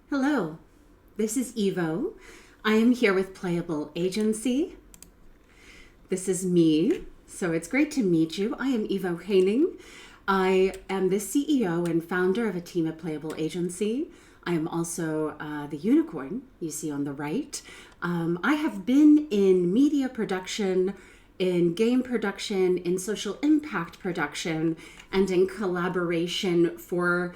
Hello, this is Evo. I am here with Playable Agency. This is me, so it's great to meet you. I am Evo Heyning. I am the CEO and founder of a team at Playable Agency. I am also the unicorn you see on the right. I have been in media production, in game production, in social impact production, and in collaboration for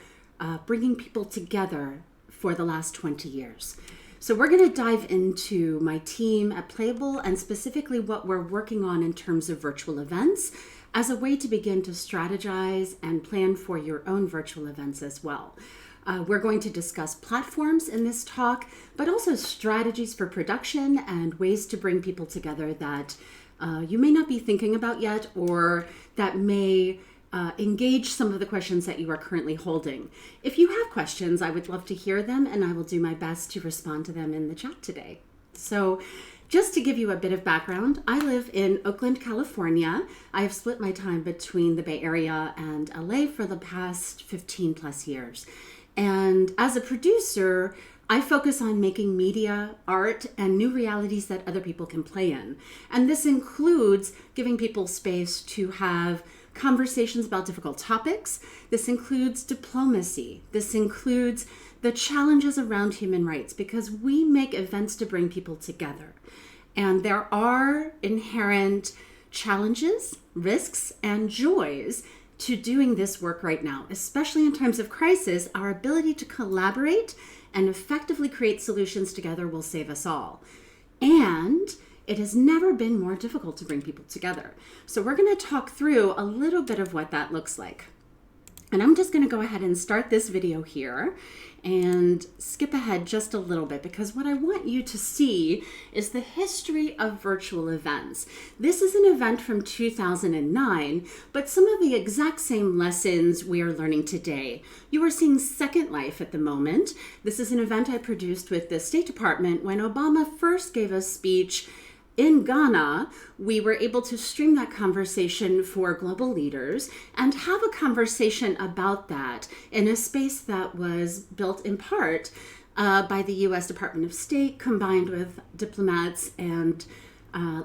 bringing people together for the last 20 years. So we're going to dive into my team at Playable and specifically what we're working on in terms of virtual events as a way to begin to strategize and plan for your own virtual events as well. We're going to discuss platforms in this talk, but also strategies for production and ways to bring people together that you may not be thinking about yet, or that may engage some of the questions that you are currently holding. If you have questions, I would love to hear them, and I will do my best to respond to them in the chat today. So just to give you a bit of background, I live in Oakland, California. I have split my time between the Bay Area and LA for the past 15 plus years. And as a producer, I focus on making media, art, and new realities that other people can play in. And this includes giving people space to have conversations about difficult topics. This includes diplomacy. This includes the challenges around human rights, because we make events to bring people together. And there are inherent challenges, risks, and joys to doing this work right now, especially in times of crisis. Our ability to collaborate and effectively create solutions together will save us all. And it has never been more difficult to bring people together. So we're going to talk through a little bit of what that looks like. And I'm just going to go ahead and start this video here and skip ahead just a little bit, because what I want you to see is the history of virtual events. This is an event from 2009, but some of the exact same lessons we are learning today. You are seeing Second Life at the moment. This is an event I produced with the State Department when Obama first gave a speech in Ghana. We were able to stream that conversation for global leaders and have a conversation about that in a space that was built in part by the U.S. Department of State, combined with diplomats and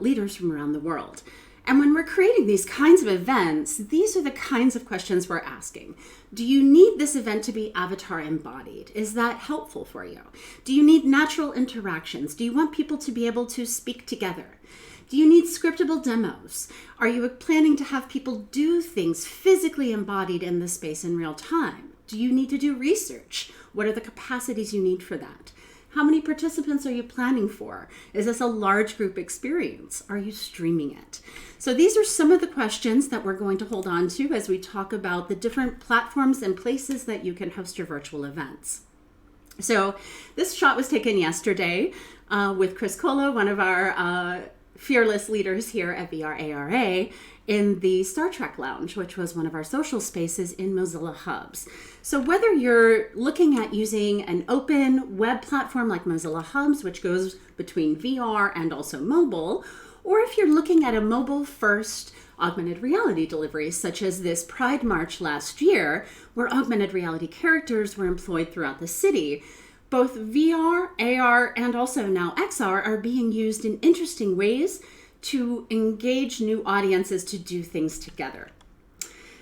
leaders from around the world. And when we're creating these kinds of events, these are the kinds of questions we're asking. Do you need this event to be avatar embodied? Is that helpful for you? Do you need natural interactions? Do you want people to be able to speak together? Do you need scriptable demos? Are you planning to have people do things physically embodied in the space in real time? Do you need to do research? What are the capacities you need for that? How many participants are you planning for? Is this a large group experience? Are you streaming it? So these are some of the questions that we're going to hold on to as we talk about the different platforms and places that you can host your virtual events. So this shot was taken yesterday with Chris Colo, one of our fearless leaders here at VRARA, in the Star Trek Lounge, which was one of our social spaces in Mozilla Hubs. So whether you're looking at using an open web platform like Mozilla Hubs, which goes between VR and also mobile, or if you're looking at a mobile-first augmented reality delivery, such as this Pride March last year, where augmented reality characters were employed throughout the city, both VR, AR, and also now XR are being used in interesting ways to engage new audiences to do things together.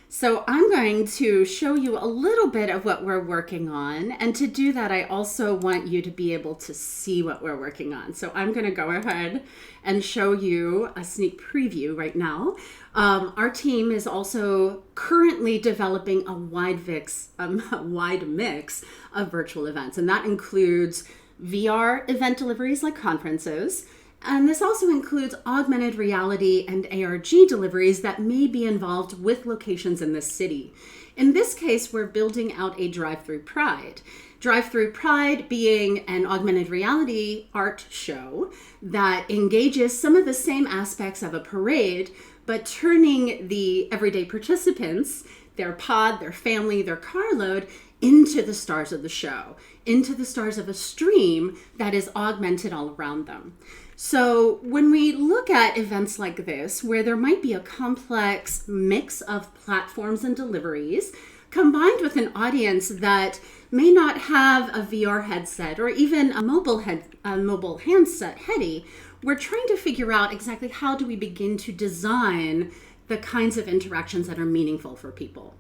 So I'm going to show you a little bit of what we're working on. And to do that, I also want you to be able to see what we're working on. So I'm going to go ahead and show you a sneak preview right now. Our team is also currently developing a wide mix of virtual events. And that includes VR event deliveries like conferences. And this also includes augmented reality and ARG deliveries that may be involved with locations in the city. In this case, we're building out a Drive-Through Pride. Drive-Through Pride being an augmented reality art show that engages some of the same aspects of a parade, but turning the everyday participants, their pod, their family, their carload, into the stars of the show, into the stars of a stream that is augmented all around them. So when we look at events like this, where there might be a complex mix of platforms and deliveries, combined with an audience that may not have a VR headset or even a mobile handset heady, we're trying to figure out exactly how do we begin to design the kinds of interactions that are meaningful for people.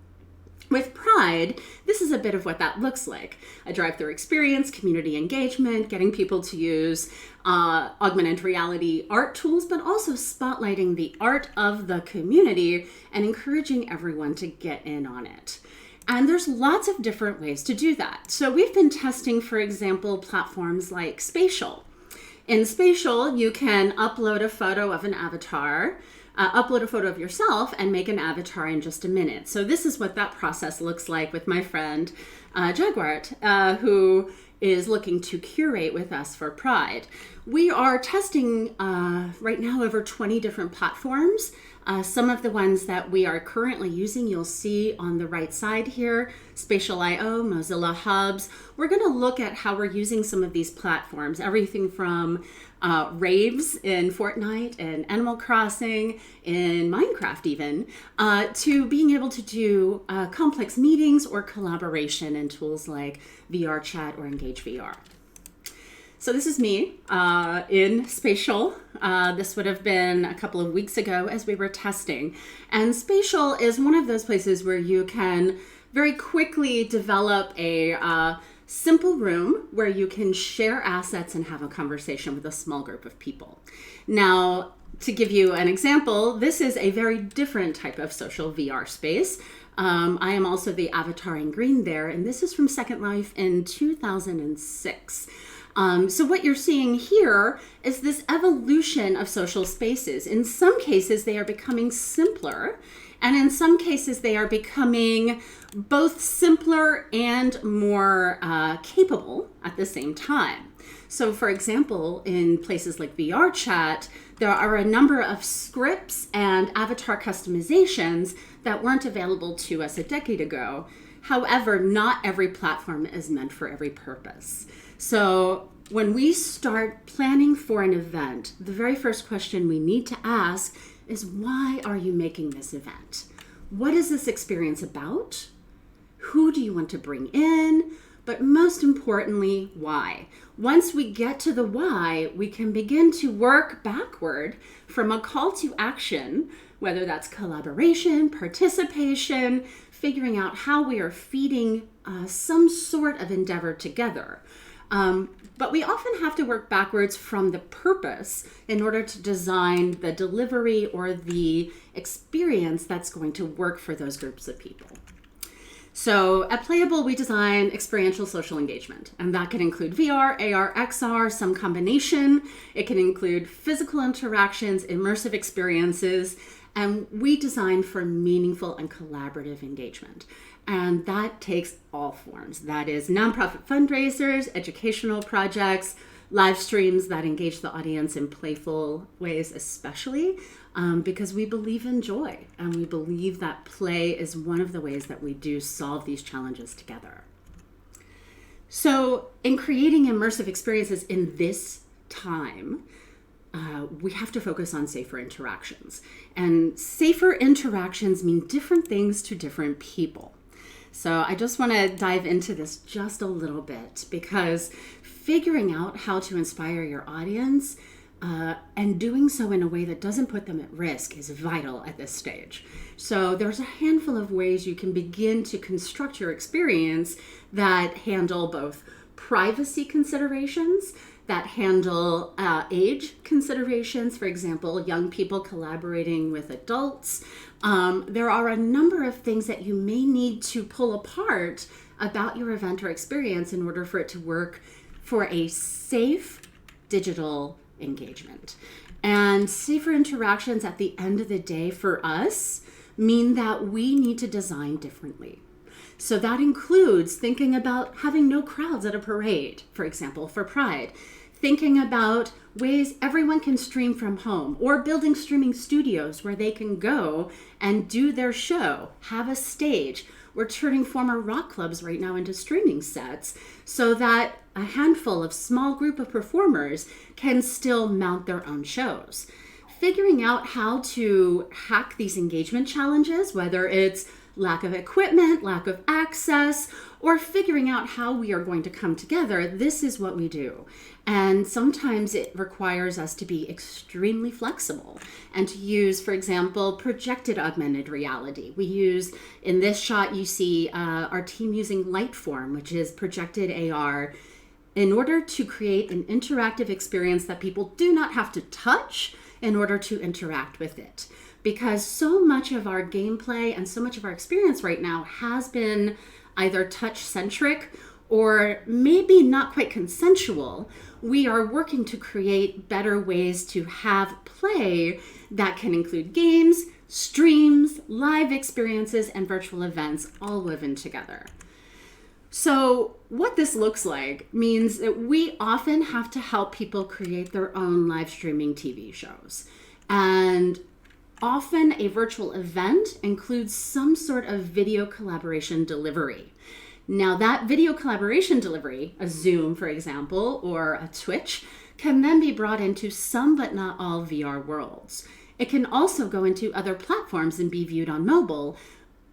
With Pride, this is a bit of what that looks like. A drive-through experience, community engagement, getting people to use augmented reality art tools, but also spotlighting the art of the community and encouraging everyone to get in on it. And there's lots of different ways to do that. So we've been testing, for example, platforms like Spatial. In Spatial, you can upload a photo of an avatar, upload a photo of yourself, and make an avatar in just a minute. So this is what that process looks like with my friend Jaguart, who is looking to curate with us for Pride. We are testing right now over 20 different platforms. Some of the ones that we are currently using, you'll see on the right side here, Spatial.io, Mozilla Hubs. We're going to look at how we're using some of these platforms, everything from raves in Fortnite and Animal Crossing, in Minecraft even, to being able to do complex meetings or collaboration in tools like VR Chat or Engage VR. So this is me in Spatial. This would have been a couple of weeks ago as we were testing. And Spatial is one of those places where you can very quickly develop a simple room where you can share assets and have a conversation with a small group of people. Now, to give you an example, this is a very different type of social VR space. I am also the avatar in green there, and this is from Second Life in 2006. So what you're seeing here is this evolution of social spaces. In some cases, they are becoming simpler, and in some cases, they are becoming both simpler and more capable at the same time. So for example, in places like VR Chat, there are a number of scripts and avatar customizations that weren't available to us a decade ago. However, not every platform is meant for every purpose. So when we start planning for an event, the very first question we need to ask is, why are you making this event? What is this experience about? Who do you want to bring in? But most importantly, why? Once we get to the why, we can begin to work backward from a call to action, whether that's collaboration, participation, figuring out how we are feeding some sort of endeavor together. But we often have to work backwards from the purpose in order to design the delivery or the experience that's going to work for those groups of people. So at Playable, we design experiential social engagement, and that can include VR, AR, XR, some combination. It can include physical interactions, immersive experiences, and we design for meaningful and collaborative engagement. And that takes all forms. That is nonprofit fundraisers, educational projects, live streams that engage the audience in playful ways, especially because we believe in joy and we believe that play is one of the ways that we do solve these challenges together. So in creating immersive experiences in this time, we have to focus on safer interactions. And safer interactions mean different things to different people. So I just want to dive into this just a little bit, because figuring out how to inspire your audience and doing so in a way that doesn't put them at risk is vital at this stage. So there's a handful of ways you can begin to construct your experience that handle both privacy considerations, that handle age considerations, for example, young people collaborating with adults. There are a number of things that you may need to pull apart about your event or experience in order for it to work for a safe digital engagement. And safer interactions at the end of the day for us mean that we need to design differently. So that includes thinking about having no crowds at a parade, for example, for Pride. Thinking about ways everyone can stream from home, or building streaming studios where they can go and do their show, have a stage. We're turning former rock clubs right now into streaming sets so that a handful of small group of performers can still mount their own shows. Figuring out how to hack these engagement challenges, whether it's lack of equipment, lack of access, or figuring out how we are going to come together, this is what we do. And sometimes it requires us to be extremely flexible and to use, for example, projected augmented reality. We use, in this shot, you see our team using Lightform, which is projected AR, in order to create an interactive experience that people do not have to touch in order to interact with it. Because so much of our gameplay and so much of our experience right now has been either touch-centric or maybe not quite consensual. We are working to create better ways to have play that can include games, streams, live experiences, and virtual events all woven together. So what this looks like means that we often have to help people create their own live streaming TV shows. And often a virtual event includes some sort of video collaboration delivery. Now that video collaboration delivery, a Zoom, for example, or a Twitch, can then be brought into some but not all VR worlds. It can also go into other platforms and be viewed on mobile,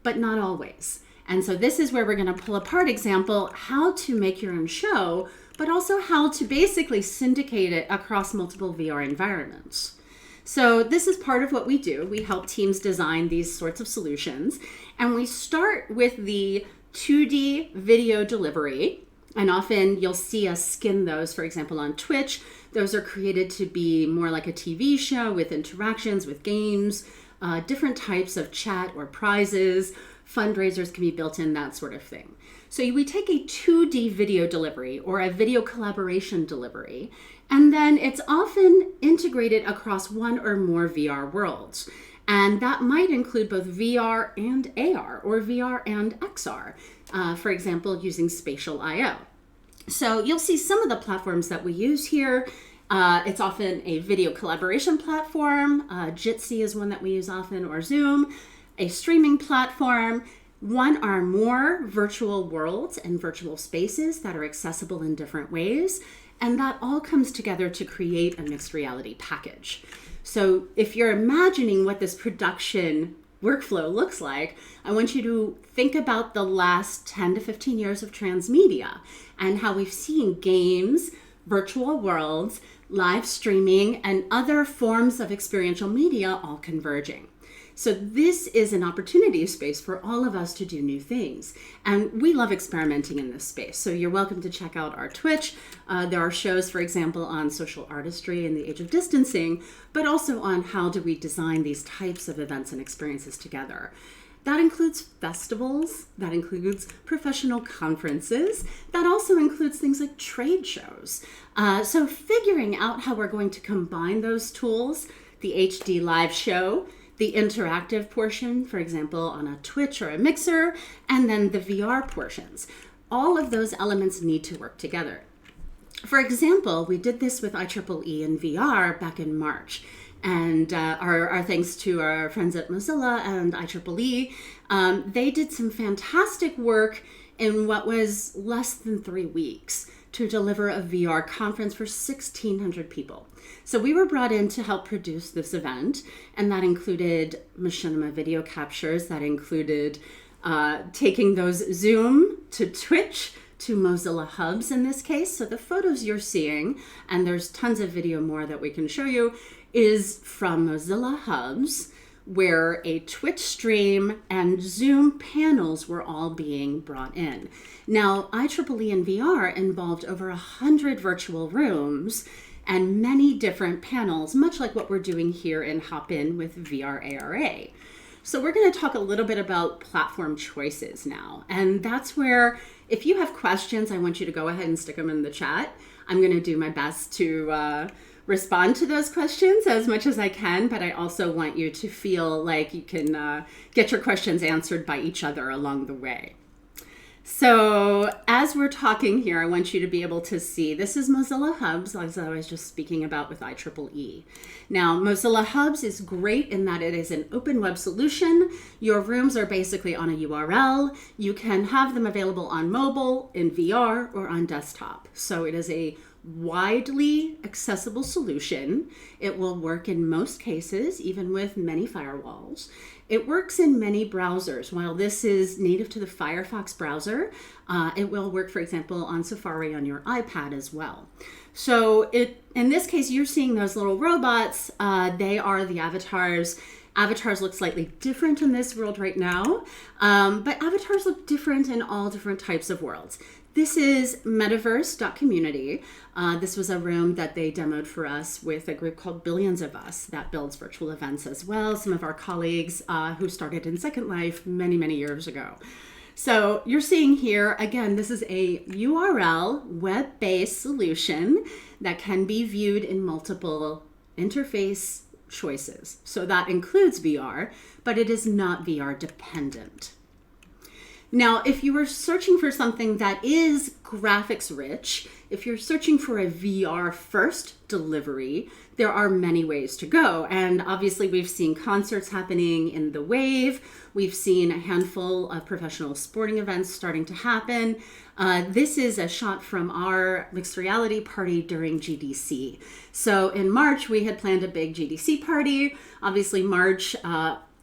but not always. And so this is where we're going to pull apart example how to make your own show, but also how to basically syndicate it across multiple VR environments. So this is part of what we do. We help teams design these sorts of solutions. And we start with the 2D video delivery. And often you'll see us skin those, for example, on Twitch. Those are created to be more like a TV show with interactions, with games, different types of chat or prizes. Fundraisers can be built in, that sort of thing. So we take a 2D video delivery or a video collaboration delivery, and then it's often integrated across one or more VR worlds. And that might include both VR and AR or VR and XR, for example, using spatial I/O. So you'll see some of the platforms that we use here. It's often a video collaboration platform. Jitsi is one that we use often, or Zoom. A streaming platform, one or more virtual worlds and virtual spaces that are accessible in different ways. And that all comes together to create a mixed reality package. So if you're imagining what this production workflow looks like, I want you to think about the last 10 to 15 years of transmedia and how we've seen games, virtual worlds, live streaming, and other forms of experiential media all converging. So this is an opportunity space for all of us to do new things. And we love experimenting in this space. So you're welcome to check out our Twitch. There are shows, for example, on social artistry in the age of distancing, but also on how do we design these types of events and experiences together. That includes festivals, that includes professional conferences, that also includes things like trade shows. So figuring out how we're going to combine those tools, the HD live show, the interactive portion, for example, on a Twitch or a Mixer, and then the VR portions. All of those elements need to work together. For example, we did this with IEEE and VR back in March. And our thanks to our friends at Mozilla and IEEE, they did some fantastic work in what was less than 3 weeks to deliver a VR conference for 1,600 people. So we were brought in to help produce this event, and that included machinima video captures, that included taking those Zoom to Twitch, to Mozilla hubs in this case. So the photos you're seeing, and there's tons of video more that we can show you, is from Mozilla hubs, where a Twitch stream and Zoom panels were all being brought in. Now, IEEE and VR involved over 100 virtual rooms and many different panels, much like what we're doing here in Hop-In with VRARA. So we're going to talk a little bit about platform choices now. And that's where, if you have questions, I want you to go ahead and stick them in the chat. I'm going to do my best to respond to those questions as much as I can, but I also want you to feel like you can get your questions answered by each other along the way. So as we're talking here, I want you to be able to see, this is Mozilla Hubs, as I was just speaking about with IEEE. Now, Mozilla Hubs is great in that it is an open web solution. Your rooms are basically on a URL. You can have them available on mobile, in VR, or on desktop. So it is a widely accessible solution. It will work in most cases, even with many firewalls. It works in many browsers. While this is native to the Firefox browser, it will work, for example, on Safari on your iPad as well. So in this case, you're seeing those little robots. They are the avatars. Avatars look slightly different in this world right now, but avatars look different in all different types of worlds. This is Metaverse.Community. This was a room that they demoed for us with a group called Billions of Us that builds virtual events as well. Some of our colleagues who started in Second Life many, many years ago. So you're seeing here, again, this is a URL web-based solution that can be viewed in multiple interface choices. So that includes VR, but it is not VR dependent. Now, if you were searching for something that is graphics rich, if you're searching for a VR first delivery, there are many ways to go. And obviously we've seen concerts happening in the wave. We've seen a handful of professional sporting events starting to happen. This is a shot from our mixed reality party during GDC. So in March, we had planned a big GDC party. Obviously March,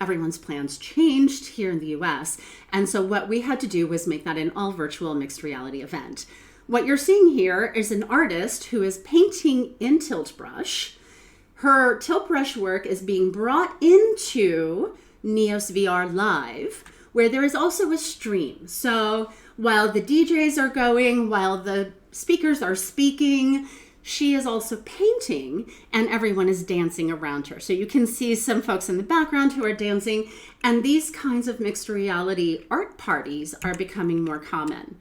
everyone's plans changed here in the US. And so what we had to do was make that an all virtual mixed reality event. What you're seeing here is an artist who is painting in tilt brush. Her tilt brush work is being brought into Neos VR Live, where there is also a stream. So while the DJs are going, while the speakers are speaking, she is also painting and everyone is dancing around her. So you can see some folks in the background who are dancing, and these kinds of mixed reality art parties are becoming more common.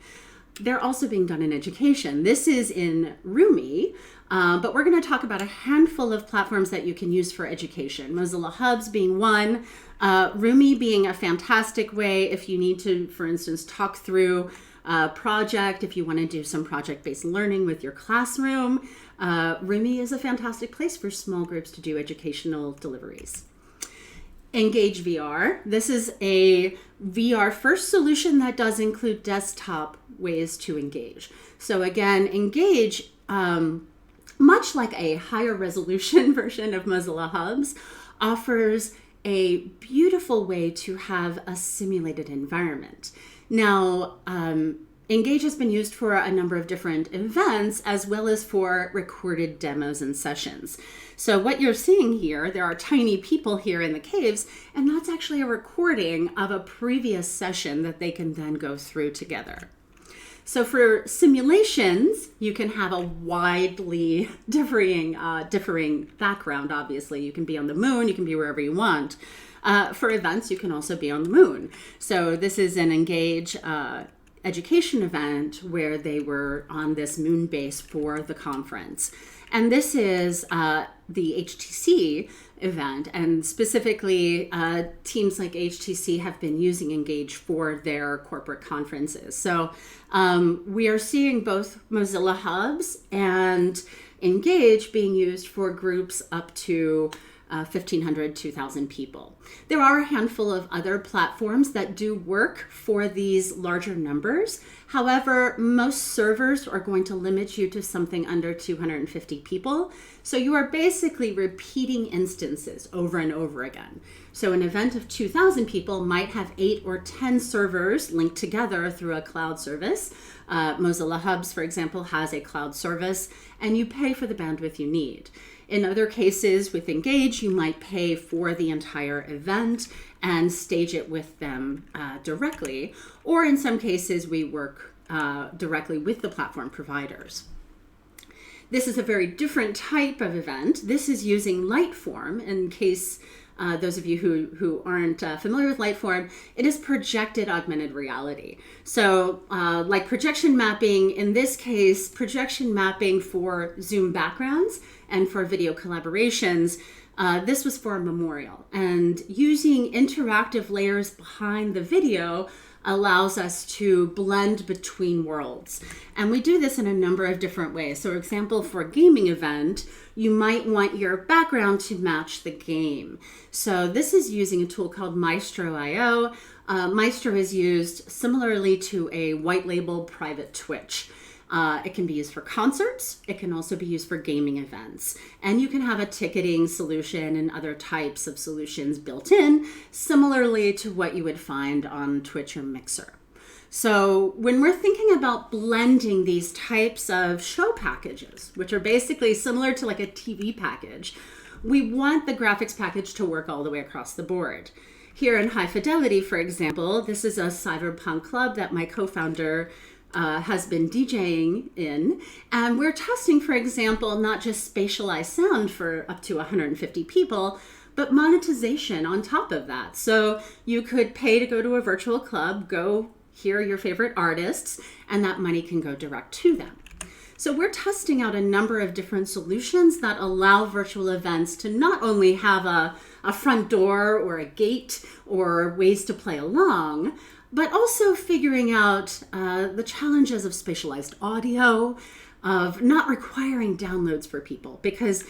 They're also being done in education. This is in Rumii, but we're going to talk about a handful of platforms that you can use for education. Mozilla Hubs being one, Rumii being a fantastic way if you need to, for instance, talk through a project, if you want to do some project-based learning with your classroom. Rumii is a fantastic place for small groups to do educational deliveries. Engage VR. This is a VR first solution that does include desktop ways to engage. So again, Engage, much like a higher resolution version of Mozilla Hubs, offers a beautiful way to have a simulated environment. Now, Engage has been used for a number of different events as well as for recorded demos and sessions. So what you're seeing here, there are tiny people here in the caves, and that's actually a recording of a previous session that they can then go through together. So for simulations, you can have a widely differing background, obviously. You can be on the moon, you can be wherever you want. For events, you can also be on the moon. So this is an Engage education event where they were on this moon base for the conference. And this is the HTC event, and specifically teams like HTC have been using Engage for their corporate conferences. So we are seeing both Mozilla Hubs and Engage being used for groups up to 1,500, 2,000 people. There are a handful of other platforms that do work for these larger numbers. However, most servers are going to limit you to something under 250 people. So you are basically repeating instances over and over again. So an event of 2,000 people might have 8 or 10 servers linked together through a cloud service. Mozilla Hubs, for example, has a cloud service, and you pay for the bandwidth you need. In other cases with Engage, you might pay for the entire event and stage it with them directly. Or in some cases, we work directly with the platform providers. This is a very different type of event. This is using Lightform. In case those of you who aren't familiar with Lightform, it is projected augmented reality. So like projection mapping, in this case, projection mapping for Zoom backgrounds and for video collaborations, this was for a memorial. And using interactive layers behind the video allows us to blend between worlds. And we do this in a number of different ways. So for example, for a gaming event, you might want your background to match the game. So this is using a tool called Maestro.io. Maestro is used similarly to a white label private Twitch. It can be used for concerts. It can also be used for gaming events. And you can have a ticketing solution and other types of solutions built in, similarly to what you would find on Twitch or Mixer. So when we're thinking about blending these types of show packages, which are basically similar to like a TV package, we want the graphics package to work all the way across the board. Here in High Fidelity, for example, this is a cyberpunk club that my co-founder has been DJing in. And we're testing, for example, not just spatialized sound for up to 150 people, but monetization on top of that. So you could pay to go to a virtual club, go hear your favorite artists, and that money can go direct to them. So we're testing out a number of different solutions that allow virtual events to not only have a front door or a gate or ways to play along, but also figuring out the challenges of spatialized audio, of not requiring downloads for people, because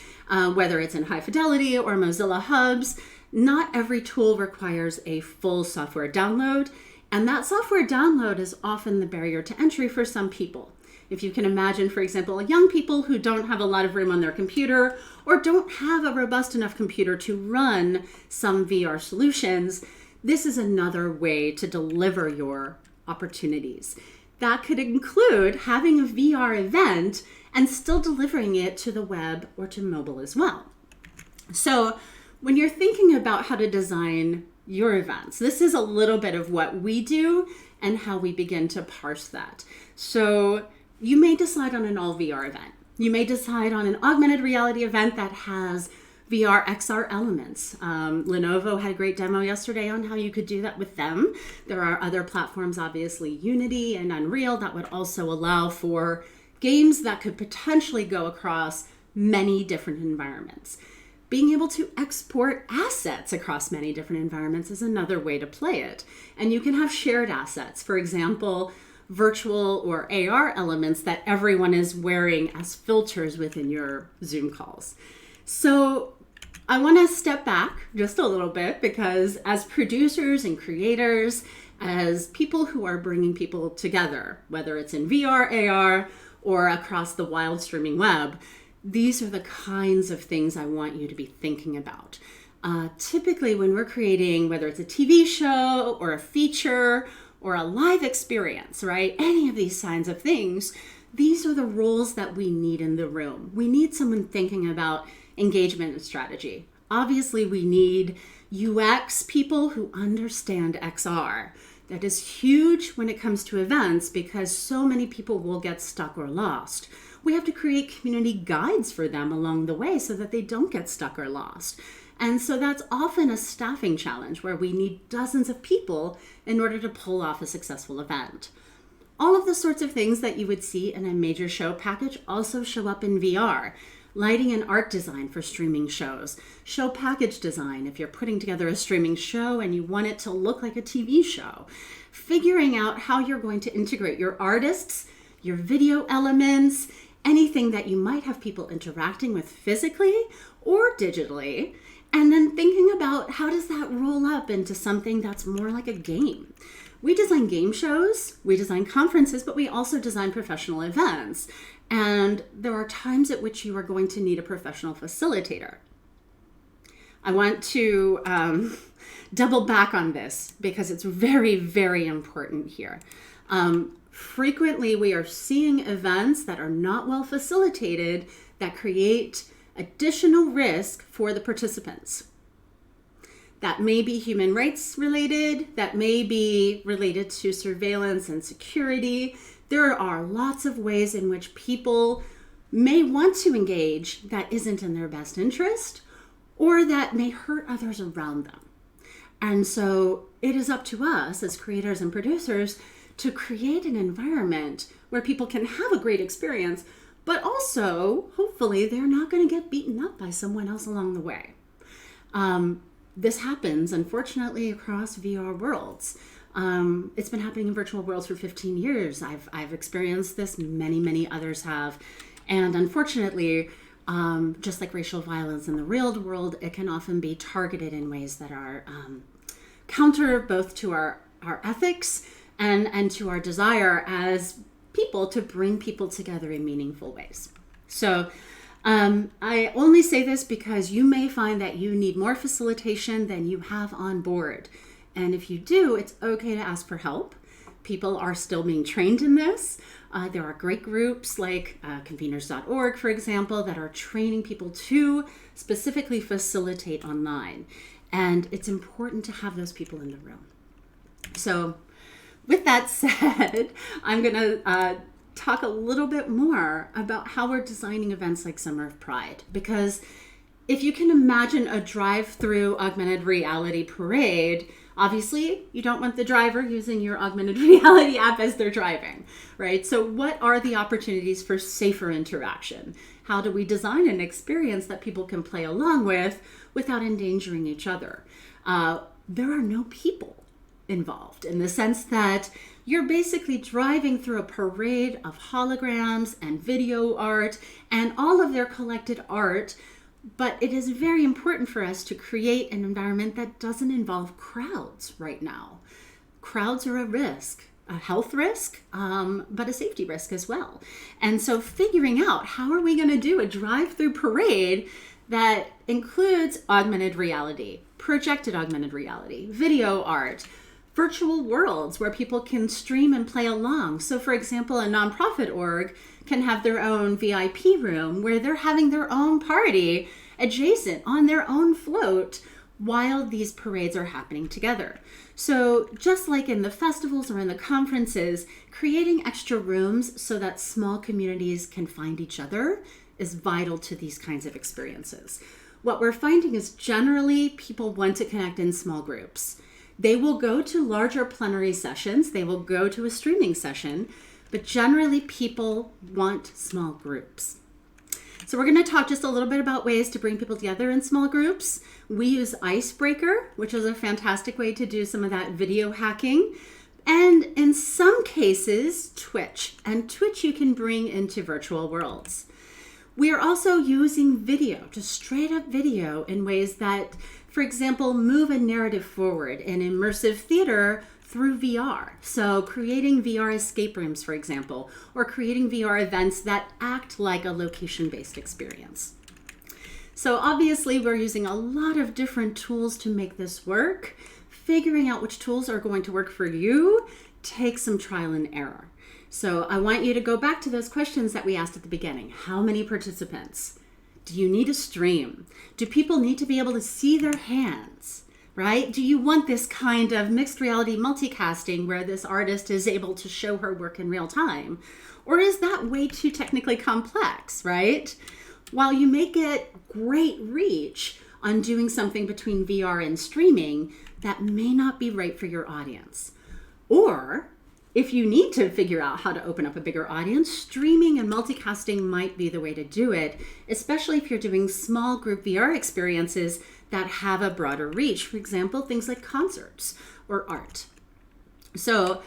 whether it's in High Fidelity or Mozilla hubs, not every tool requires a full software download, and that software download is often the barrier to entry for some people. If you can imagine, for example, young people who don't have a lot of room on their computer or don't have a robust enough computer to run some VR solutions, this is another way to deliver your opportunities. That could include having a VR event and still delivering it to the web or to mobile as well. So when you're thinking about how to design your events, this is a little bit of what we do and how we begin to parse that. So you may decide on an all VR event. You may decide on an augmented reality event that has VR XR elements. Lenovo had a great demo yesterday on how you could do that with them. There are other platforms, obviously Unity and Unreal, that would also allow for games that could potentially go across many different environments. Being able to export assets across many different environments is another way to play it. And you can have shared assets. For example, virtual or AR elements that everyone is wearing as filters within your Zoom calls. So I want to step back just a little bit, because as producers and creators, as people who are bringing people together, whether it's in VR, AR, or across the wild streaming web, these are the kinds of things I want you to be thinking about. Typically when we're creating, whether it's a TV show or a feature or a live experience, right? Any of these kinds of things, these are the roles that we need in the room. We need someone thinking about engagement and strategy. Obviously, we need UX people who understand XR. That is huge when it comes to events, because so many people will get stuck or lost. We have to create community guides for them along the way so that they don't get stuck or lost. And so that's often a staffing challenge where we need dozens of people in order to pull off a successful event. All of the sorts of things that you would see in a major show package also show up in VR. Lighting and art design for streaming shows. Show package design if you're putting together a streaming show and you want it to look like a TV show. Figuring out how you're going to integrate your artists, your video elements, anything that you might have people interacting with physically or digitally. And then thinking about how does that roll up into something that's more like a game. We design game shows, we design conferences, but we also design professional events. And there are times at which you are going to need a professional facilitator. I want to double back on this because it's very, very important here. Frequently, we are seeing events that are not well facilitated that create additional risk for the participants. That may be human rights related, that may be related to surveillance and security. There are lots of ways in which people may want to engage that isn't in their best interest, or that may hurt others around them. And so it is up to us as creators and producers to create an environment where people can have a great experience, but also, hopefully, they're not going to get beaten up by someone else along the way. This happens, unfortunately, across VR worlds. It's been happening in virtual worlds for 15 years. I've experienced this, many others have. And unfortunately, just like racial violence in the real world, it can often be targeted in ways that are counter both to our ethics and to our desire as people to bring people together in meaningful ways. So I only say this because you may find that you need more facilitation than you have on board. And if you do, it's okay to ask for help. People are still being trained in this. There are great groups like conveners.org, for example, that are training people to specifically facilitate online. And it's important to have those people in the room. So with that said, I'm going to talk a little bit more about how we're designing events like Summer of Pride. Because if you can imagine a drive-through augmented reality parade, obviously, you don't want the driver using your augmented reality app as they're driving, right? So what are the opportunities for safer interaction? How do we design an experience that people can play along with without endangering each other? There are no people involved in the sense that you're basically driving through a parade of holograms and video art and all of their collected art. But it is very important for us to create an environment that doesn't involve crowds right now. Crowds are a risk, a health risk, but a safety risk as well. And so figuring out how are we going to do a drive-through parade that includes augmented reality, projected augmented reality, video art, virtual worlds where people can stream and play along. So for example, a nonprofit org can have their own VIP room where they're having their own party adjacent on their own float while these parades are happening together. So just like in the festivals or in the conferences, creating extra rooms so that small communities can find each other is vital to these kinds of experiences. What we're finding is generally people want to connect in small groups. They will go to larger plenary sessions, they will go to a streaming session, but generally people want small groups. So we're going to talk just a little bit about ways to bring people together in small groups. We use Icebreaker, which is a fantastic way to do some of that video hacking. And in some cases, Twitch. And Twitch you can bring into virtual worlds. We are also using video, just straight up video, in ways that, for example, move a narrative forward in immersive theater through VR. So creating VR escape rooms, for example, or creating VR events that act like a location-based experience. So obviously we're using a lot of different tools to make this work. Figuring out which tools are going to work for you takes some trial and error. So I want you to go back to those questions that we asked at the beginning. How many participants? Do you need a stream? Do people need to be able to see their hands? Right? Do you want this kind of mixed reality multicasting where this artist is able to show her work in real time? Or is that way too technically complex, right? While you may get great reach on doing something between VR and streaming, that may not be right for your audience. Or if you need to figure out how to open up a bigger audience, streaming and multicasting might be the way to do it, especially if you're doing small group VR experiences that have a broader reach. For example, things like concerts or art. So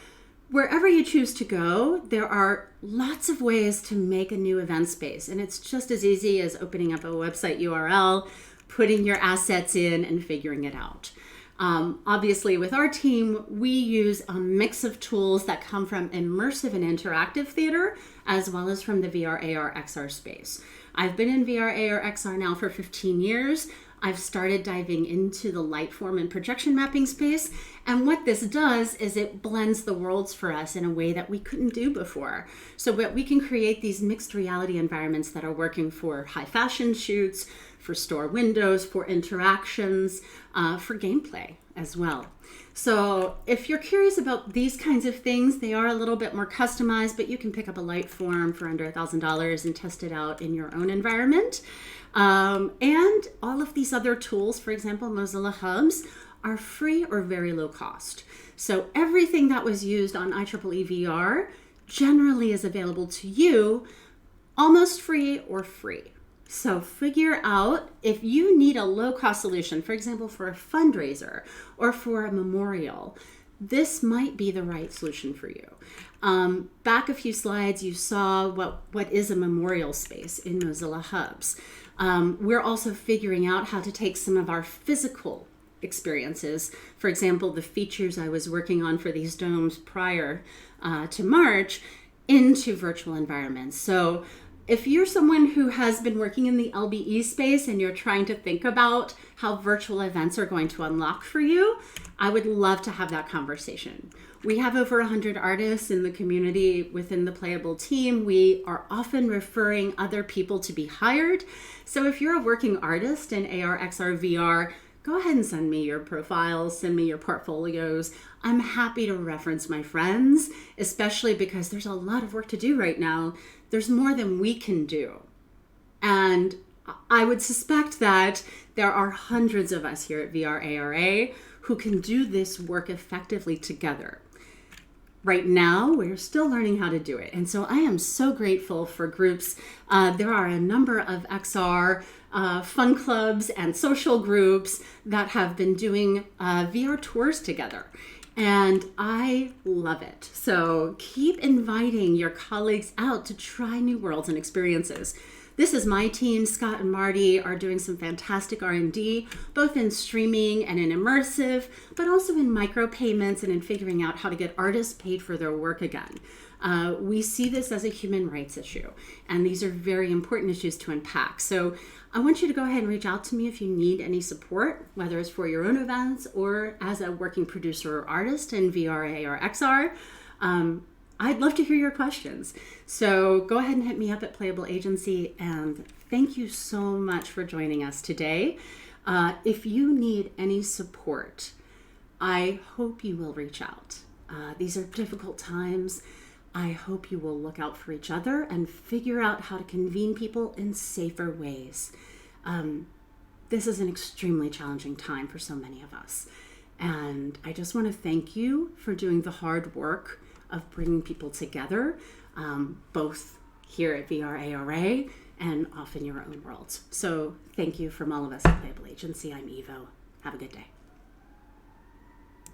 wherever you choose to go, there are lots of ways to make a new event space. And it's just as easy as opening up a website URL, putting your assets in and figuring it out. Obviously, with our team, we use a mix of tools that come from immersive and interactive theater, as well as from the VR, AR, XR space. I've been in VR, AR, XR now for 15 years. I've started diving into the Lightform and projection mapping space. And what this does is it blends the worlds for us in a way that we couldn't do before. So that we can create these mixed reality environments that are working for high fashion shoots, for store windows, for interactions, for gameplay as well. So if you're curious about these kinds of things, they are a little bit more customized, but you can pick up a Lightform for under $1,000 and test it out in your own environment. And all of these other tools, for example, Mozilla Hubs, are free or very low cost. So everything that was used on IEEE VR generally is available to you almost free or free. So figure out if you need a low-cost solution, for example, for a fundraiser or for a memorial, this might be the right solution for you. Back a few slides, you saw what is a memorial space in Mozilla Hubs. We're also figuring out how to take some of our physical experiences, for example, the features I was working on for these domes prior to March, into virtual environments. So if you're someone who has been working in the LBE space and you're trying to think about how virtual events are going to unlock for you, I would love to have that conversation. We have over 100 artists in the community within the Playable team. We are often referring other people to be hired. So if you're a working artist in AR, XR, VR, go ahead and send me your profiles, send me your portfolios. I'm happy to reference my friends, especially because there's a lot of work to do right now. There's more than we can do. And I would suspect that there are hundreds of us here at VRARA who can do this work effectively together. Right now, we're still learning how to do it. And so I am so grateful for groups. There are a number of XR fun clubs and social groups that have been doing VR tours together. And I love it. So keep inviting your colleagues out to try new worlds and experiences. This is my team. Scott and Marty are doing some fantastic R&D, both in streaming and in immersive, but also in micropayments and in figuring out how to get artists paid for their work again. We see this as a human rights issue, and these are very important issues to unpack. So I want you to go ahead and reach out to me if you need any support, whether it's for your own events or as a working producer or artist in VRA or XR. I'd love to hear your questions. So go ahead and hit me up at Playable Agency, and thank you so much for joining us today. If you need any support, I hope you will reach out. These are difficult times. I hope you will look out for each other and figure out how to convene people in safer ways. This is an extremely challenging time for so many of us. And I just want to thank you for doing the hard work of bringing people together, both here at VRARA and off in your own worlds. So thank you from all of us at Playable Agency. I'm Evo. Have a good day.